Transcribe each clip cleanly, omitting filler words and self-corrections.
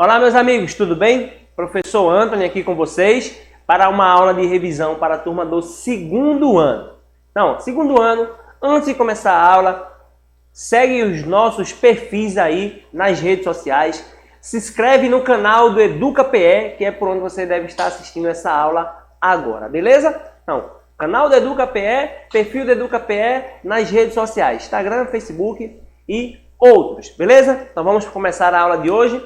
Olá, meus amigos, tudo bem? Professor Antony aqui com vocês para uma aula de revisão para a turma do segundo ano. Então, segundo ano, antes de começar a aula, segue os nossos perfis aí nas redes sociais, se inscreve no canal do EducaPE, que é por onde você deve estar assistindo essa aula agora, beleza? Então, canal do EducaPE, perfil do EducaPE nas redes sociais, Instagram, Facebook e outros, beleza? Então vamos começar a aula de hoje.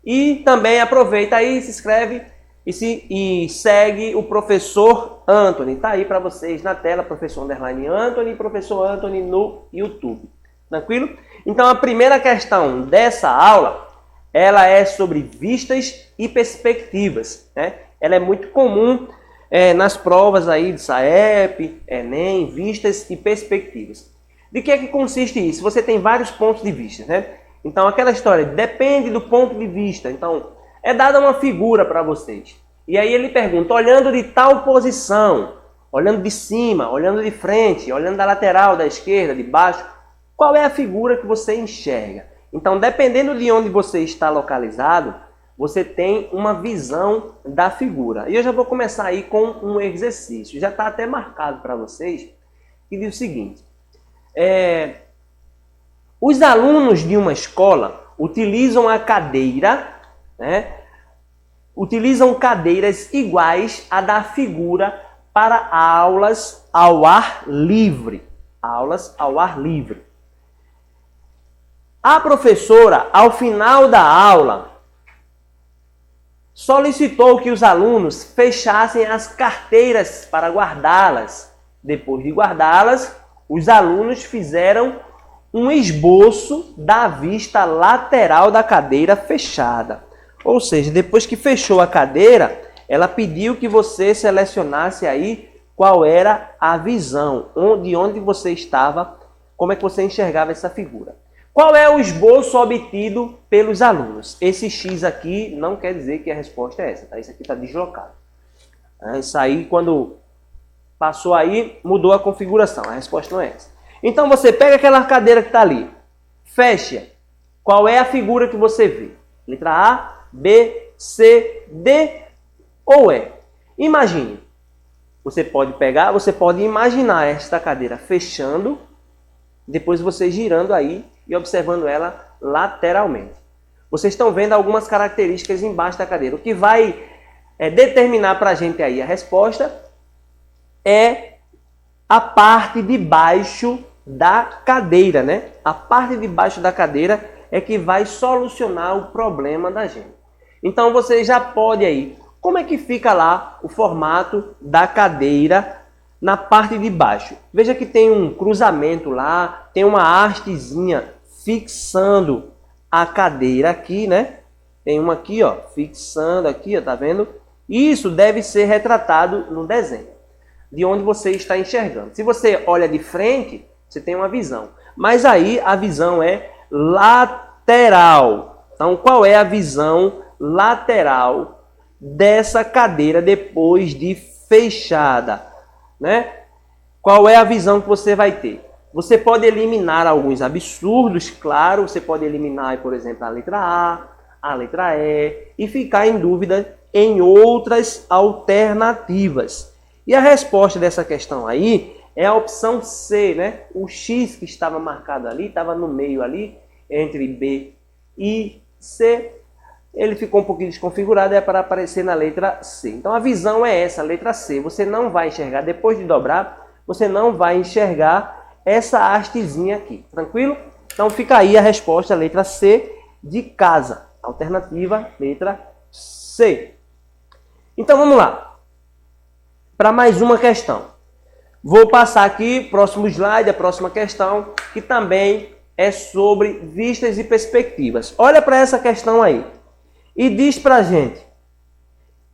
E também aproveita aí, se inscreve e segue o professor Antony. Tá aí para vocês na tela, professor Underline Antony, professor Antony no YouTube. Tranquilo? Então a primeira questão dessa aula, ela é sobre vistas e perspectivas, né? Ela é muito comum nas provas aí de SAEP, Enem, vistas e perspectivas. De que é que consiste isso? Você tem vários pontos de vista, né? Então, aquela história, depende do ponto de vista. Então, é dada uma figura para vocês. E aí ele pergunta, olhando de tal posição, olhando de cima, olhando de frente, olhando da lateral, da esquerda, de baixo, qual é a figura que você enxerga? Então, dependendo de onde você está localizado, você tem uma visão da figura. E eu já vou começar aí com um exercício. Já está até marcado para vocês, que diz o seguinte. Os alunos de uma escola utilizam a cadeira, né? Utilizam cadeiras iguais à da figura para aulas ao ar livre. Aulas ao ar livre. A professora, ao final da aula, solicitou que os alunos fechassem as carteiras para guardá-las. Depois de guardá-las, os alunos fizeram um esboço da vista lateral da cadeira fechada. Ou seja, depois que fechou a cadeira, ela pediu que você selecionasse aí qual era a visão, de onde você estava, como é que você enxergava essa figura. Qual é o esboço obtido pelos alunos? Esse X aqui não quer dizer que a resposta é essa, tá? Isso aqui está deslocado. Isso aí, quando passou aí, mudou a configuração. A resposta não é essa. Então você pega aquela cadeira que está ali, fecha. Qual é a figura que você vê? Letra A, B, C, D ou E? Imagine. Você pode pegar, você pode imaginar esta cadeira fechando, depois você girando aí e observando ela lateralmente. Vocês estão vendo algumas características embaixo da cadeira. O que vai determinar para a gente aí a resposta é a parte de baixo da cadeira, né? A parte de baixo da cadeira é que vai solucionar o problema da gente. Então você já pode aí, como é que fica lá o formato da cadeira na parte de baixo? Veja que tem um cruzamento lá, tem uma hastezinha fixando a cadeira aqui, né? Tem uma aqui, ó, fixando aqui, ó, tá vendo? Isso deve ser retratado no desenho, de onde você está enxergando. Se você olha de frente, você tem uma visão. Mas aí a visão é lateral. Então, qual é a visão lateral dessa cadeira depois de fechada, né? Qual é a visão que você vai ter? Você pode eliminar alguns absurdos, claro. Você pode eliminar, por exemplo, a letra A letra E e ficar em dúvida em outras alternativas. E a resposta dessa questão aí é a opção C, né? O X que estava marcado ali, estava no meio ali, entre B e C. Ele ficou um pouquinho desconfigurado, é para aparecer na letra C. Então a visão é essa, a letra C. Você não vai enxergar, depois de dobrar, você não vai enxergar essa hastezinha aqui, tranquilo? Então fica aí a resposta, a letra C de casa. Alternativa, letra C. Então vamos lá, para mais uma questão. Vou passar aqui, próximo slide, a próxima questão, que também é sobre vistas e perspectivas. Olha para essa questão aí e diz para a gente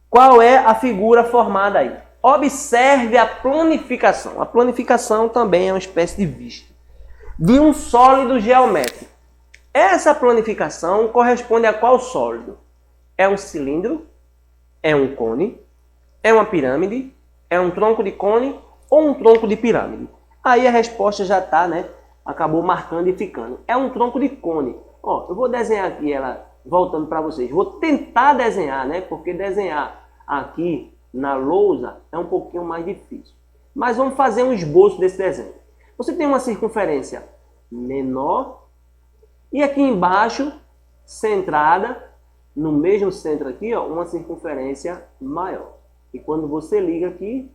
qual é a figura formada aí. Observe a planificação. A planificação também é uma espécie de vista de um sólido geométrico. Essa planificação corresponde a qual sólido? É um cilindro? É um cone? É uma pirâmide? É um tronco de cone? Ou um tronco de pirâmide? Aí a resposta já está, né? Acabou marcando e ficando. É um tronco de cone. Ó, eu vou desenhar aqui ela voltando para vocês. Vou tentar desenhar, né? Porque desenhar aqui na lousa é um pouquinho mais difícil. Mas vamos fazer um esboço desse desenho. Você tem uma circunferência menor e aqui embaixo, centrada, no mesmo centro aqui, ó, uma circunferência maior. E quando você liga aqui,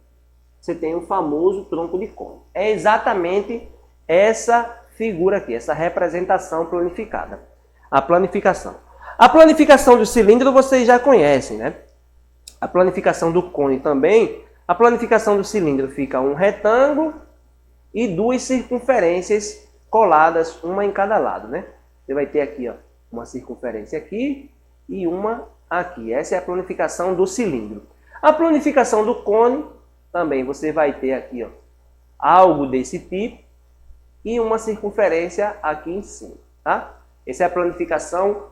você tem o famoso tronco de cone. É exatamente essa figura aqui, essa representação planificada. A planificação. A planificação do cilindro vocês já conhecem, né? A planificação do cone também. A planificação do cilindro fica um retângulo e duas circunferências coladas, uma em cada lado, né? Você vai ter aqui, ó, uma circunferência aqui e uma aqui. Essa é a planificação do cilindro. A planificação do cone também você vai ter aqui, ó, algo desse tipo e uma circunferência aqui em cima, tá? Essa é a planificação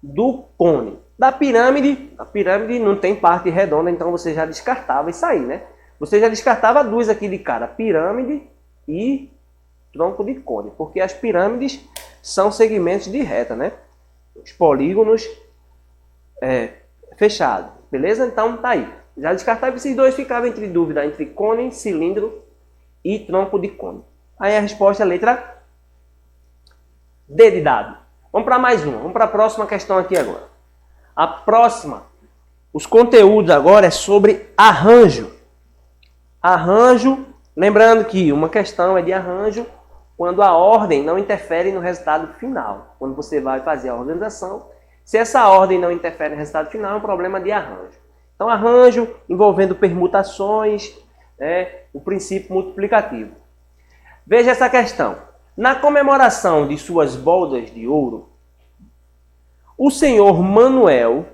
do cone. Da pirâmide, a pirâmide não tem parte redonda, então você já descartava isso aí, né? Você já descartava duas aqui de cara, pirâmide e tronco de cone, porque as pirâmides são segmentos de reta, né? Os polígonos fechados, beleza? Então tá aí. Já descartava esses dois, ficava entre dúvida entre cone, cilindro e tronco de cone. Aí a resposta é a letra D de dado. Vamos para mais uma. Vamos para a próxima questão aqui agora. A próxima, os conteúdos agora é sobre arranjo. Arranjo, lembrando que uma questão é de arranjo quando a ordem não interfere no resultado final. Quando você vai fazer a organização, se essa ordem não interfere no resultado final, é um problema de arranjo. Então, arranjo envolvendo permutações, o princípio multiplicativo. Veja essa questão. Na comemoração de suas bodas de ouro, o senhor Manuel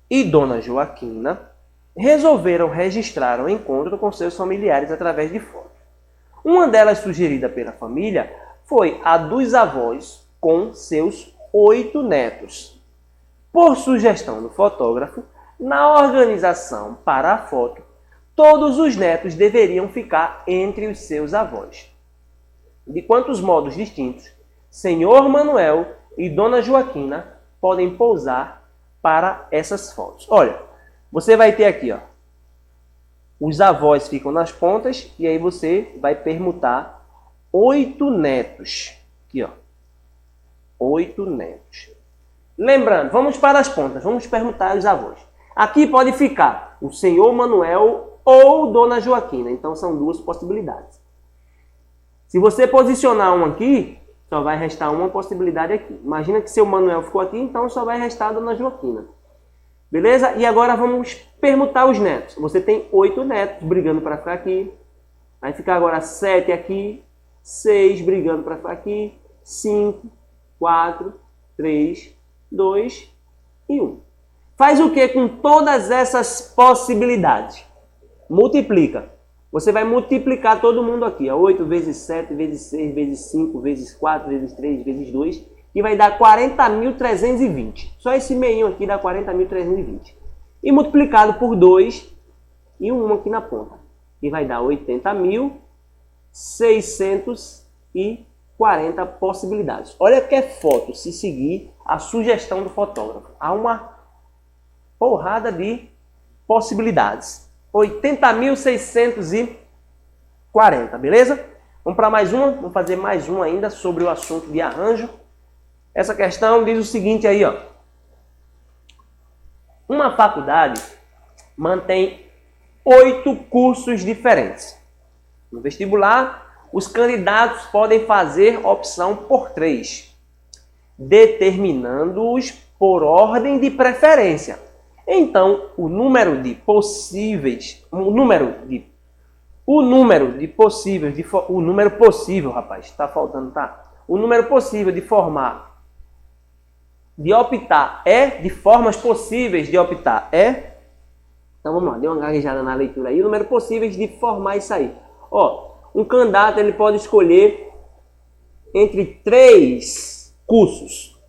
e dona Joaquina resolveram registrar o encontro com seus familiares através de fotos. Uma delas sugerida pela família foi a dos avós com seus 8 netos. Por sugestão do fotógrafo, na organização para a foto, todos os netos deveriam ficar entre os seus avós. De quantos modos distintos, senhor Manuel e dona Joaquina podem pousar para essas fotos? Olha, você vai ter aqui, ó, os avós ficam nas pontas e aí você vai permutar 8 netos. Aqui, ó, 8 netos. Lembrando, vamos para as pontas, vamos permutar os avós. Aqui pode ficar o senhor Manuel ou dona Joaquina, então são duas possibilidades. Se você posicionar um aqui, só vai restar uma possibilidade aqui. Imagina que seu Manuel ficou aqui, então só vai restar a dona Joaquina. Beleza? E agora vamos permutar os netos. Você tem 8 netos brigando para ficar aqui. Vai ficar agora 7 aqui, 6 brigando para ficar aqui, 5, 4, 3, 2 e 1. Faz o que com todas essas possibilidades? Multiplica. Você vai multiplicar todo mundo aqui. 8 vezes 7, vezes 6, vezes 5, vezes 4, vezes 3, vezes 2. E vai dar 40.320. Só esse meinho aqui dá 40.320. E multiplicado por 2 e 1 aqui na ponta. E vai dar 80.640 possibilidades. Olha que é foto se seguir a sugestão do fotógrafo. Há uma porrada de possibilidades. 80.640, beleza? Vamos para mais uma. Vamos fazer mais uma ainda sobre o assunto de arranjo. Essa questão diz o seguinte aí, ó. Uma faculdade mantém 8 cursos diferentes. No vestibular, os candidatos podem fazer opção por 3, determinando-os por ordem de preferência. Então, o número possível de formar, de optar de formas possíveis de optar então vamos lá, dê uma gaguejada na leitura aí, o número possíveis de formar isso aí. Ó, um candidato ele pode escolher entre 3 cursos,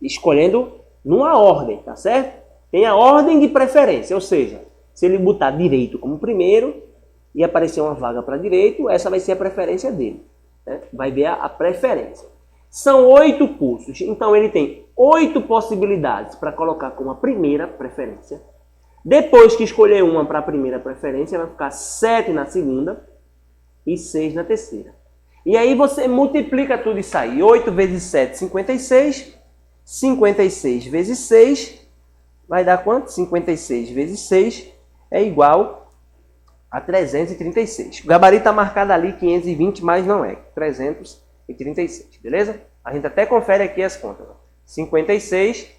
escolhendo numa ordem, tá certo? Tem a ordem de preferência, ou seja, se ele botar direito como primeiro e aparecer uma vaga para direito, essa vai ser a preferência dele, né? Vai ver a preferência. São 8 cursos, então ele tem 8 possibilidades para colocar como a primeira preferência. Depois que escolher uma para a primeira preferência, vai ficar 7 na segunda e 6 na terceira. E aí você multiplica tudo isso aí. 8 vezes 7, 56. 56 vezes 6 vai dar quanto? 56 vezes 6 é igual a 336. O gabarito está marcado ali 520, mas não é. 336, beleza? A gente até confere aqui as contas. 56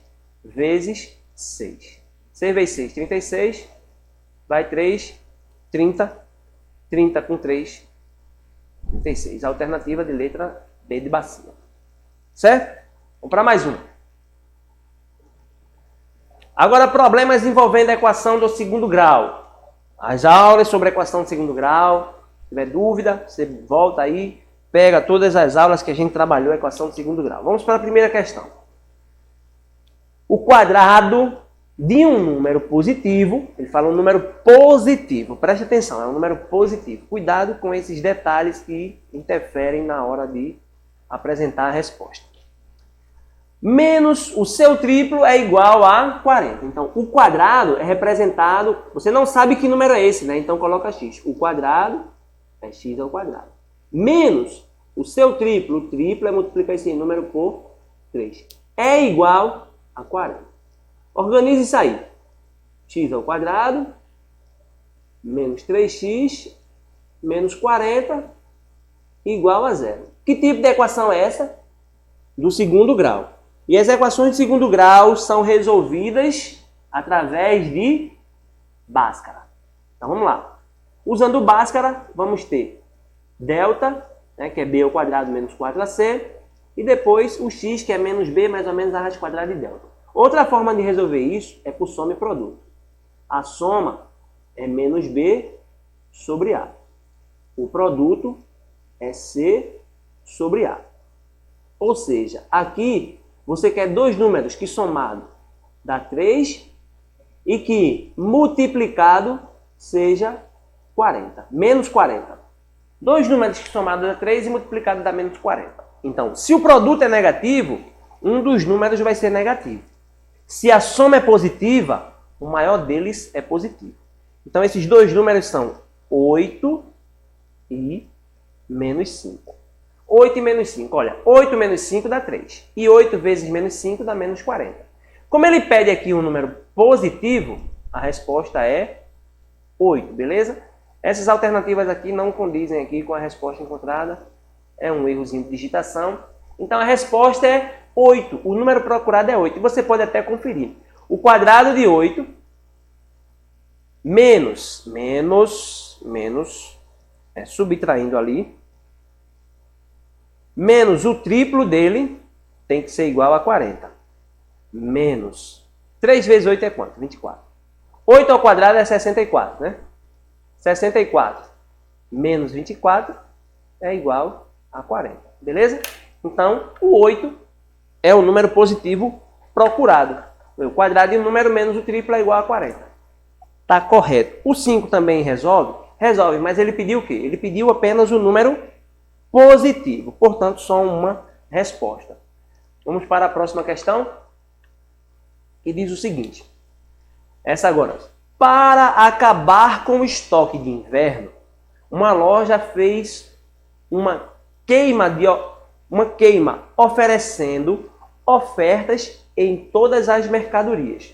vezes 6. 6 vezes 6, 36. Vai 3, 30. 30 com 3, 36. Alternativa de letra B de bacia. Certo? Vamos para mais uma. Agora, problemas envolvendo a equação do segundo grau. As aulas sobre a equação do segundo grau. Se tiver dúvida, você volta aí, pega todas as aulas que a gente trabalhou a equação do segundo grau. Vamos para a primeira questão. O quadrado de um número positivo, ele fala um número positivo, preste atenção, é um número positivo. Cuidado com esses detalhes que interferem na hora de apresentar a resposta. Menos o seu triplo é igual a 40. Então, o quadrado é representado... Você não sabe que número é esse, né? Então, coloca x. O quadrado é x ao quadrado. Menos o seu triplo. O triplo é multiplicar esse número por 3. É igual a 40. Organize isso aí. X ao quadrado menos 3x menos 40 igual a 0. Que tipo de equação é essa? Do segundo grau. E as equações de segundo grau são resolvidas através de Bhaskara. Então vamos lá. Usando Bhaskara, vamos ter delta, né, que é b ao quadrado menos 4ac, e depois o x, que é menos b mais ou menos a raiz quadrada de delta. Outra forma de resolver isso é por soma e produto. A soma é menos b sobre a. O produto é c sobre a. Ou seja, aqui você quer dois números que somado dá 3 e que multiplicado seja 40. Menos 40. Dois números que somado dá 3 e multiplicado dá menos 40. Então, se o produto é negativo, um dos números vai ser negativo. Se a soma é positiva, o maior deles é positivo. Então, esses dois números são 8 e menos 5. 8 e menos 5. Olha, 8 menos 5 dá 3. E 8 vezes menos 5 dá menos 40. Como ele pede aqui um número positivo, a resposta é 8, beleza? Essas alternativas aqui não condizem aqui com a resposta encontrada. É um errozinho de digitação. Então, a resposta é 8. O número procurado é 8. E você pode até conferir. O quadrado de 8 menos, subtraindo ali, menos o triplo dele tem que ser igual a 40. Menos 3 vezes 8 é quanto? 24. 8 ao quadrado é 64, né? 64 menos 24 é igual a 40, beleza? Então, o 8 é o número positivo procurado. O quadrado de um número menos o triplo é igual a 40. Tá correto. O 5 também resolve? Resolve, mas ele pediu o quê? Ele pediu apenas o número positivo. Portanto, só uma resposta. Vamos para a próxima questão, que diz o seguinte. Essa agora. Para acabar com o estoque de inverno, uma loja fez uma queima oferecendo ofertas em todas as mercadorias.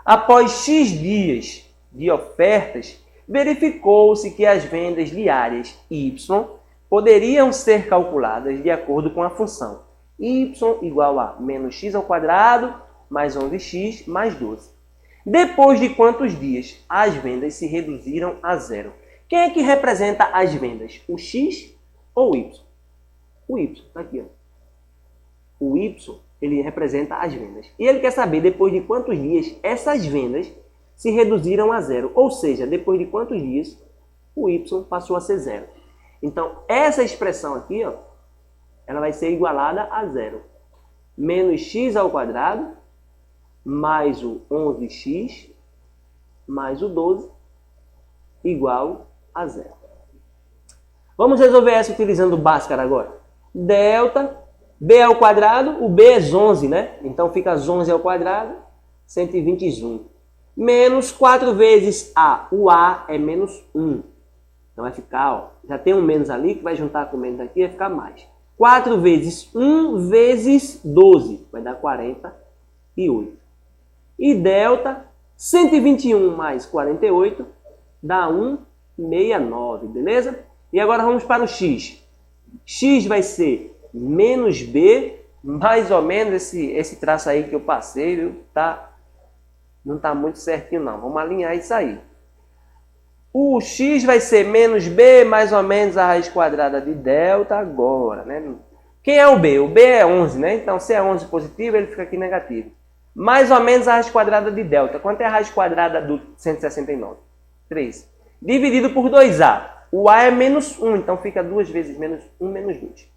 Após X dias de ofertas, verificou-se que as vendas diárias Y poderiam ser calculadas de acordo com a função y igual a menos x ao quadrado mais 11x mais 12. Depois de quantos dias as vendas se reduziram a zero? Quem é que representa as vendas? O x ou o y? O y, está aqui. Ó. O y, ele representa as vendas. E ele quer saber depois de quantos dias essas vendas se reduziram a zero. Ou seja, depois de quantos dias o y passou a ser zero. Então, essa expressão aqui, ó, ela vai ser igualada a zero. Menos x ao quadrado mais o 11x mais o 12 igual a zero. Vamos resolver essa utilizando o Bhaskara agora. Delta b ao quadrado, o b é 11, né? Então fica 11 ao quadrado, 121. Menos 4 vezes a. O a é menos 1. Então vai ficar, ó, já tem um menos ali, que vai juntar com o menos aqui, vai ficar mais. 4 vezes 1 vezes 12, vai dar 48. E delta, 121 mais 48, dá 169, beleza? E agora vamos para o x. X vai ser menos b, mais ou menos esse traço aí que eu passei, viu? Não está muito certinho não, vamos alinhar isso aí. O x vai ser menos b, mais ou menos a raiz quadrada de delta agora, né? Quem é o b? O b é 11, né? Então, se é 11 positivo, ele fica aqui negativo. Mais ou menos a raiz quadrada de delta. Quanto é a raiz quadrada do 169? 3. Dividido por 2a. O a é menos 1, então fica 2 vezes menos 1 menos 2.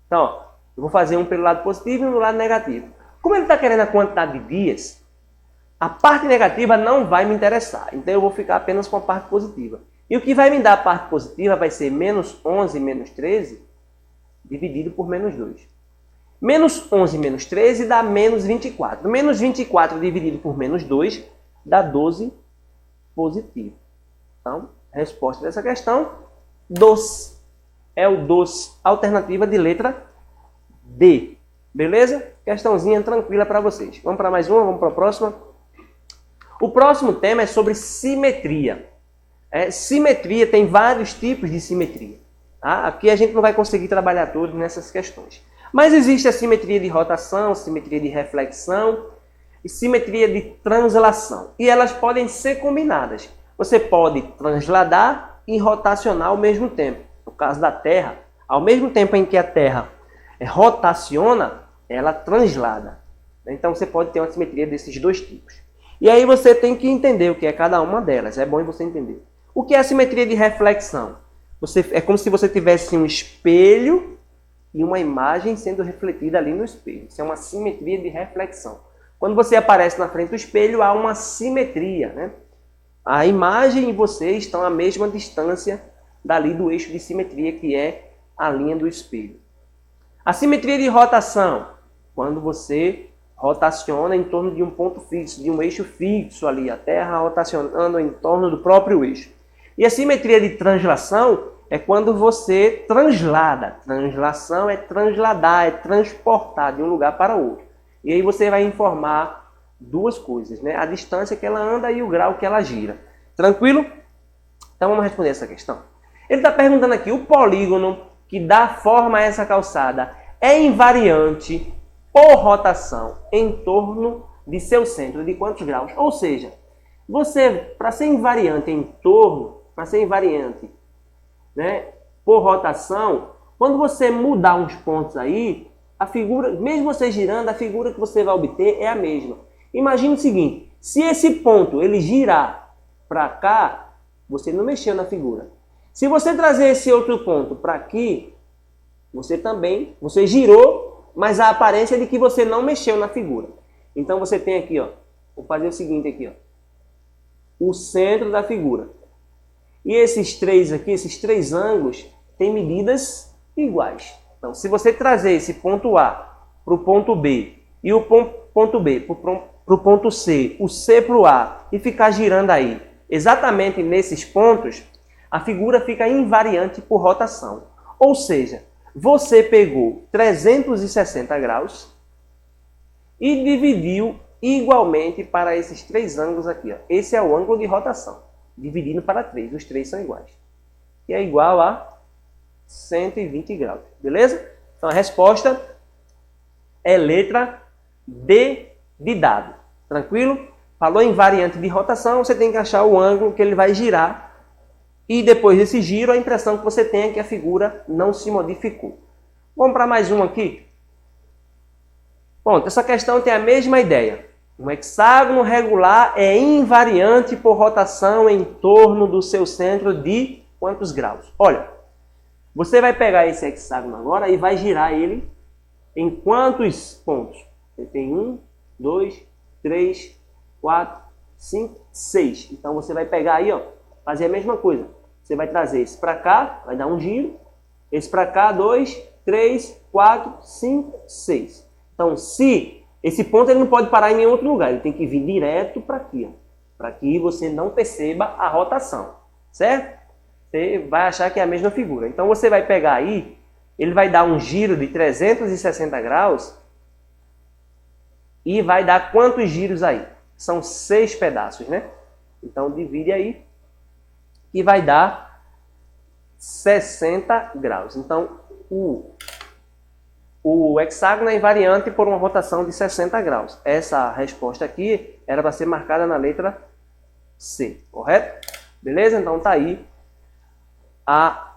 Então, ó, eu vou fazer um pelo lado positivo e um pelo lado negativo. Como ele está querendo a quantidade de dias, a parte negativa não vai me interessar. Então, eu vou ficar apenas com a parte positiva. E o que vai me dar a parte positiva vai ser menos 11 menos 13 dividido por menos 2. Menos 11 menos 13 dá menos 24. Menos 24 dividido por menos 2 dá 12 positivo. Então, a resposta dessa questão, doce. É o doce. Alternativa de letra D. Beleza? Questãozinha tranquila para vocês. Vamos para mais uma? Vamos para a próxima? O próximo tema é sobre simetria. Simetria tem vários tipos de simetria. Tá? Aqui a gente não vai conseguir trabalhar todos nessas questões. Mas existe a simetria de rotação, simetria de reflexão e simetria de translação. E elas podem ser combinadas. Você pode transladar e rotacionar ao mesmo tempo. No caso da Terra, ao mesmo tempo em que a Terra rotaciona, ela translada. Então você pode ter uma simetria desses dois tipos. E aí você tem que entender o que é cada uma delas. É bom você entender. O que é a simetria de reflexão? É como se você tivesse um espelho e uma imagem sendo refletida ali no espelho. Isso é uma simetria de reflexão. Quando você aparece na frente do espelho, há uma simetria, né? A imagem e você estão à mesma distância dali do eixo de simetria, que é a linha do espelho. A simetria de rotação, quando você rotaciona em torno de um ponto fixo, de um eixo fixo ali, a Terra rotacionando em torno do próprio eixo. E a simetria de translação é quando você translada. Translação é transladar, é transportar de um lugar para outro. E aí você vai informar duas coisas, né? A distância que ela anda e o grau que ela gira. Tranquilo? Então vamos responder essa questão. Ele está perguntando aqui, o polígono que dá forma a essa calçada é invariante por rotação em torno de seu centro de quantos graus? Ou seja, você, para ser invariante em torno, para ser invariante, né, por rotação, quando você mudar uns pontos aí, a figura, mesmo você girando, a figura que você vai obter é a mesma. Imagine o seguinte, se esse ponto ele girar para cá, você não mexeu na figura. Se você trazer esse outro ponto para aqui, você girou, mas a aparência é de que você não mexeu na figura. Então você tem aqui, ó, vou fazer o seguinte aqui, ó, o centro da figura. E esses três aqui, esses três ângulos, têm medidas iguais. Então, se você trazer esse ponto A para o ponto B e o ponto B para o ponto C, o C para o A, e ficar girando aí, exatamente nesses pontos, a figura fica invariante por rotação. Ou seja, você pegou 360 graus e dividiu igualmente para esses três ângulos aqui. Ó. Esse é o ângulo de rotação, dividindo para 3. Os três são iguais. Que é igual a 120 graus. Beleza? Então a resposta é letra D de dado. Tranquilo? Falou em variante de rotação, você tem que achar o ângulo que ele vai girar. E depois desse giro, a impressão que você tem é que a figura não se modificou. Vamos para mais um aqui. Pronto, essa questão tem a mesma ideia. Um hexágono regular é invariante por rotação em torno do seu centro de quantos graus? Olha, você vai pegar esse hexágono agora e vai girar ele em quantos pontos? Ele tem 1, 2, 3, 4, 5, 6. Então você vai pegar aí, ó, fazer a mesma coisa. Você vai trazer esse para cá, vai dar um giro. Esse para cá, 2. 3, 4, 5, 6. Então, se esse ponto ele não pode parar em nenhum outro lugar, ele tem que vir direto para aqui, para que você não perceba a rotação, certo? Você vai achar que é a mesma figura. Então, você vai pegar aí, ele vai dar um giro de 360 graus e vai dar quantos giros aí? São 6 pedaços, né? Então, divide aí e vai dar 60 graus. Então, o hexágono é invariante por uma rotação de 60 graus. Essa resposta aqui era para ser marcada na letra C, correto? Beleza? Então tá aí a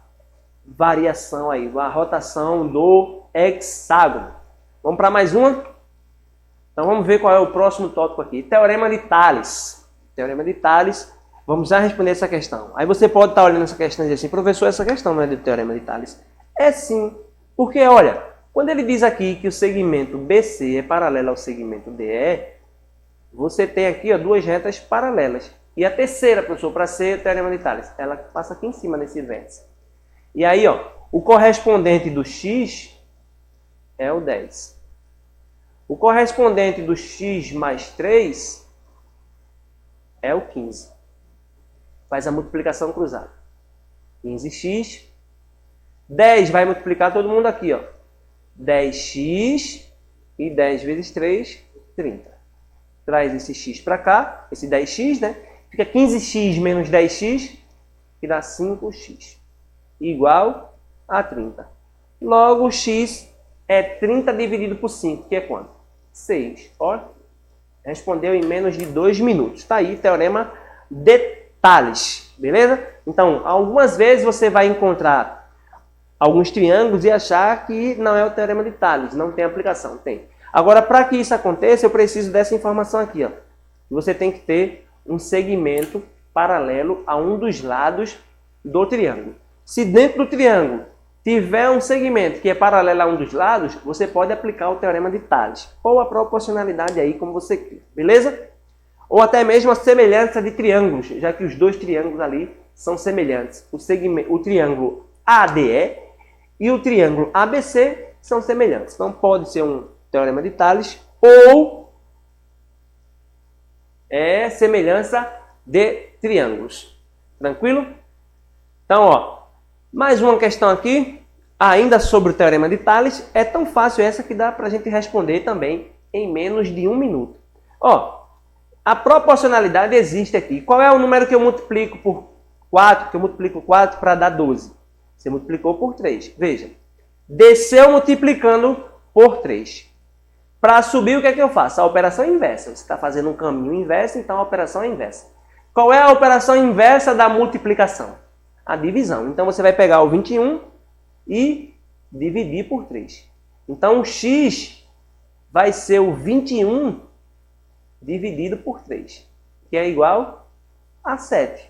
variação aí, a rotação do hexágono. Vamos para mais uma? Então vamos ver qual é o próximo tópico aqui. Teorema de Tales. Teorema de Tales. Vamos já responder essa questão. Aí você pode estar olhando essa questão e dizer assim, professor, essa questão não é do Teorema de Tales. É sim, porque olha, quando ele diz aqui que o segmento BC é paralelo ao segmento DE, você tem aqui ó, duas retas paralelas. E a terceira, professor, para ser o Teorema de Tales, ela passa aqui em cima nesse vértice. E aí, ó, o correspondente do x é o 10. O correspondente do x mais 3 é o 15. Faz a multiplicação cruzada. 15x. 10 vai multiplicar todo mundo aqui, ó. 10x e 10 vezes 3, 30. Traz esse x para cá, esse 10x, né? Fica 15x menos 10x, que dá 5x. Igual a 30. Logo, x é 30 dividido por 5, que é quanto? 6. Ó, respondeu em menos de 2 minutos. Está aí, teorema de Tales. Beleza? Então, algumas vezes você vai encontrar alguns triângulos e achar que não é o teorema de Tales, não tem aplicação. Tem. Agora, para que isso aconteça, eu preciso dessa informação aqui. Ó. Você tem que ter um segmento paralelo a um dos lados do triângulo. Se dentro do triângulo tiver um segmento que é paralelo a um dos lados, você pode aplicar o teorema de Tales, ou a proporcionalidade aí, como você quer, beleza? Ou até mesmo a semelhança de triângulos, já que os dois triângulos ali são semelhantes. O triângulo ADE e o triângulo ABC são semelhantes. Então pode ser um teorema de Tales ou semelhança de triângulos. Tranquilo? Então, ó, mais uma questão aqui, ainda sobre o teorema de Tales. É tão fácil essa que dá para a gente responder também em menos de 1 minuto. Ó, a proporcionalidade existe aqui. Qual é o número que eu multiplico por 4? Que eu multiplico 4 para dar 12. Você multiplicou por 3. Veja, desceu multiplicando por 3. Para subir, o que é que eu faço? A operação inversa. Você está fazendo um caminho inverso, então a operação é inversa. Qual é a operação inversa da multiplicação? A divisão. Então você vai pegar o 21 e dividir por 3. Então o x vai ser o 21 dividido por 3, que é igual a 7.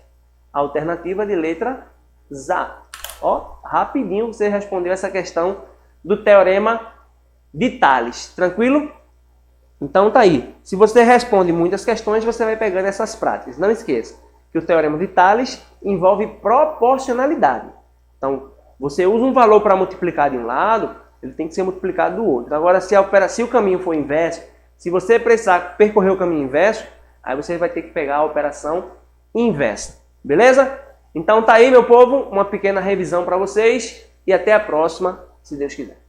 Alternativa de letra ZA. Ó, rapidinho você respondeu essa questão do teorema de Tales. Tranquilo? Então tá aí. Se você responde muitas questões, você vai pegando essas práticas. Não esqueça que o teorema de Tales envolve proporcionalidade. Então, você usa um valor para multiplicar de um lado, ele tem que ser multiplicado do outro. Agora, se o caminho for inverso, se você precisar percorrer o caminho inverso, aí você vai ter que pegar a operação inversa. Beleza? Então tá aí, meu povo, uma pequena revisão para vocês e até a próxima, se Deus quiser.